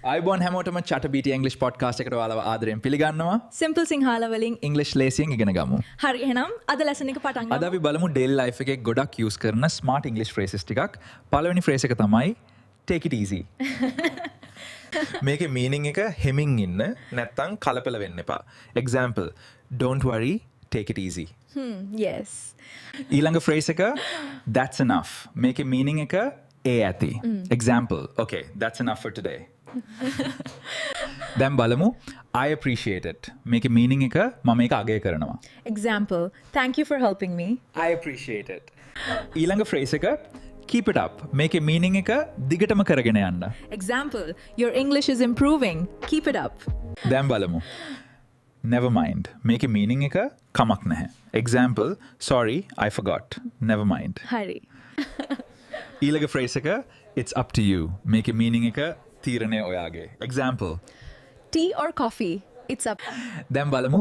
අයිබෝන් හැමෝටම චටබීට English podcast එකට ඔයාලව ආදරයෙන් පිළිගන්නවා. සිම්පල් සිංහල වලින් ඉංග්ලිෂ් ලේසියෙන් ඉගෙන ගමු. හරි එහෙනම් අද ලෙසන් එක පටන් ගමු. අද අපි බලමු ඩේලි ලයිෆ් එකේ ගොඩක් යූස් කරන ස්මාර්ට් ඉංග්ලිෂ් ෆ්‍රේසස් ටිකක්. පළවෙනි ෆ්‍රේස් එක තමයි take it easy. මේකේ මීනින් එක හෙමින් ඉන්න නැත්තම් කලපල වෙන්න එපා. example don't worry take it easy. yes. ඊළඟ ෆ්‍රේස් එක that's enough. මේකේ මීනින් එක ඒ ඇති. example okay that's enough for today. දැන් බලමු I appreciate it. මේකේ මීනින් එක මම ඒක අගය කරනවා. example thank you for helping me. I appreciate it. ඊළඟ ෆ්‍රේස් එක keep it up. මේකේ මීනින් එක දිගටම කරගෙන යන්න. example your English is improving, keep it up. දැන් බලමු never mind. මේකේ මීනින් එක කමක් නැහැ. example sorry I forgot, never mind. හරි. ඊළඟ ෆ්‍රේස් එක it's up to you. මේකේ මීනින් එක තීරණය ඔයාගේ. example tea or coffee, it's up. දැන් බලමු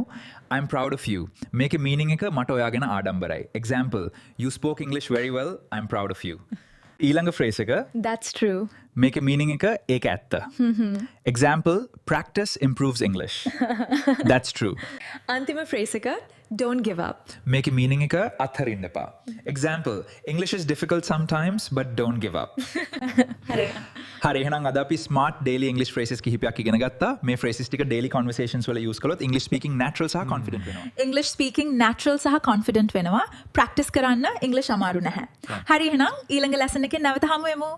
I'm proud of you. මේකේ මීනින් එක මට ඔයා ගැන ආඩම්බරයි. example you spoke English very well, I'm proud of you. ඊළඟ ෆ්‍රේස් එක that's true. මේකේ මීනින් එක ඒක ඇත්ත. example practice improves English. that's true. අන්තිම ෆ්‍රේස් එක don't give up. මේකේ මීනින් එක අත්හරින්න එපා. example English is difficult sometimes but don't give up. හරි. හරි එහෙනම් අද අපි smart daily English phrases කිහිපයක් ඉගෙන ගත්තා. මේ phrases ටික daily conversations වල use කළොත් English speaking natural සහ confident වෙනවා. English speaking natural සහ confident වෙනවා. practice කරන්න English අමාරු නැහැ. හරි එහෙනම් ඊළඟ lesson එකේ නැවත හමු වෙමු.